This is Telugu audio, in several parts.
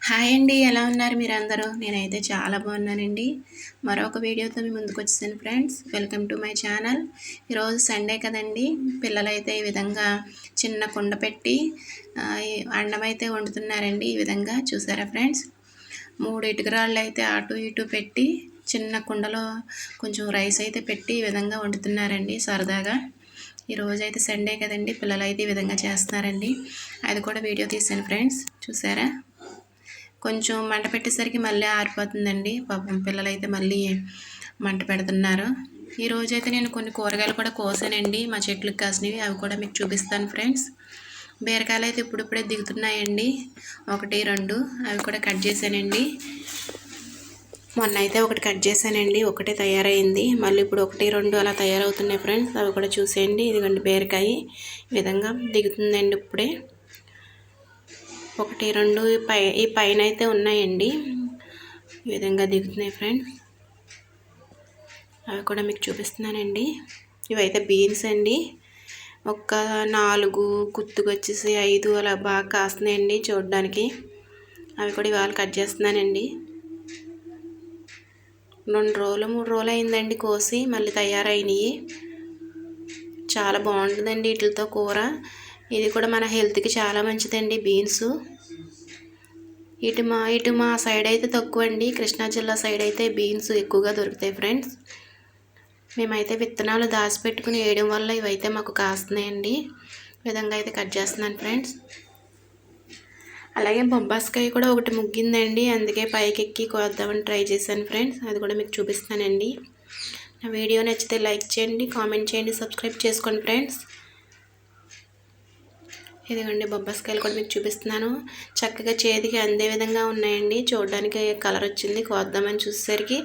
హాయ్ అండి, ఎలా ఉన్నారు మీరందరూ? నేనైతే చాలా బాగున్నానండి. మరొక వీడియోతో మీ ముందుకు వచ్చేసాను friends. Welcome to my channel. ఈరోజు సండే కదండి. పిల్లలైతే ఈ విధంగా చిన్న కుండ పెట్టి ఈ అన్నం అయితే వండుతున్నారండి. ఈ విధంగా చూసారా ఫ్రెండ్స్? 3 ఇటుకరాళ్ళు అయితే అటు ఇటు పెట్టి చిన్న కుండలో కొంచెం రైస్ అయితే పెట్టి ఈ విధంగా వండుతున్నారండి సరదాగా. ఈరోజు అయితే సండే కదండి, పిల్లలైతే ఈ విధంగా చేస్తున్నారండి. అది కూడా వీడియో తీసాను ఫ్రెండ్స్, చూసారా? కొంచెం మంట పెట్టేసరికి మళ్ళీ ఆరిపోతుందండి. పాపం పిల్లలైతే మళ్ళీ మంట పెడుతున్నారు. ఈరోజైతే నేను కొన్ని కూరగాయలు కూడా కోసానండి, మా చెట్లకు కాసినవి. అవి కూడా మీకు చూపిస్తాను ఫ్రెండ్స్. బీరకాయలు అయితే ఇప్పుడిప్పుడే దిగుతున్నాయండి, 1, 2 అవి కూడా కట్ చేశానండి. మొన్న అయితే ఒకటి కట్ చేశానండి, ఒకటే తయారైంది. మళ్ళీ ఇప్పుడు 1, 2 అలా తయారవుతున్నాయి ఫ్రెండ్స్. అవి కూడా చూసేయండి. ఇదిగోండి బీరకాయ ఈ విధంగా దిగుతుందండి ఇప్పుడే. 1, 2 ఈ పైన అయితే ఉన్నాయండి, ఈ విధంగా దిగుతున్నాయి ఫ్రెండ్స్. అవి కూడా మీకు చూపిస్తున్నానండి. ఇవైతే బీన్స్ అండి. ఒక 4 గుత్తుకొచ్చేసి 5 అలా బాగా కాస్తున్నాయండి చూడడానికి. అవి కూడా ఇవాళ కట్ చేస్తున్నానండి. 2 రోజులు 3 రోజులు అయిందండి కోసి, మళ్ళీ తయారైనవి. చాలా బాగుంటుందండి వీటితో కూర. ఇది కూడా మన హెల్త్కి చాలా మంచిదండి బీన్స్. ఇటు మా సైడ్ అయితే తక్కువ అండి, కృష్ణా జిల్లా సైడ్ అయితే బీన్స్ ఎక్కువగా దొరుకుతాయి ఫ్రెండ్స్. మేమైతే విత్తనాలు దాచిపెట్టుకుని వేయడం వల్ల ఇవైతే మాకు కాస్తున్నాయండి. ఈ విధంగా అయితే కట్ చేస్తున్నాను ఫ్రెండ్స్. అలాగే బొబ్బాస్కాయ కూడా ఒకటి ముగ్గిందండి, అందుకే పైకి ఎక్కి కోద్దామని ట్రై చేశాను ఫ్రెండ్స్. అది కూడా మీకు చూపిస్తానండి. నా వీడియో నచ్చితే లైక్ చేయండి, కామెంట్ చేయండి, సబ్స్క్రైబ్ చేసుకోండి ఫ్రెండ్స్. ఇదిగోండి బొబ్బాస్కాయలు కూడా మీకు చూపిస్తున్నాను. చక్కగా చేతికి అందే విధంగా ఉన్నాయండి, చూడడానికి కలర్ వచ్చింది. కోద్దామని చూసేసరికి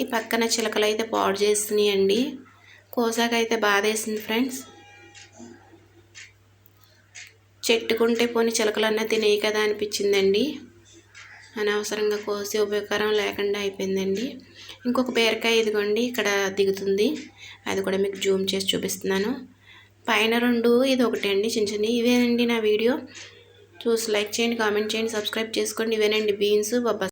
ఈ పక్కన చిలకలు అయితే పాడు చేస్తున్నాయండి. కోసాక అయితే బాధ వేసింది ఫ్రెండ్స్. చెట్టుకుంటే పోని చిలకలన్నా తినేయి కదా అనిపించిందండి. అనవసరంగా కోసి ఉపయోగకరం లేకుండా అయిపోయిందండి. ఇంకొక బీరకాయ ఇదిగోండి ఇక్కడ దిగుతుంది, అది కూడా మీకు జూమ్ చేసి చూపిస్తున్నాను. పైన 2, ఇది ఒకటి అండి చిన్న చిన్న. ఇవేనండి నా వీడియో. చూసి లైక్ చేయండి, కామెంట్ చేయండి, సబ్స్క్రైబ్ చేసుకోండి. ఇవేనండి బీన్స్, బొబ్బాస్.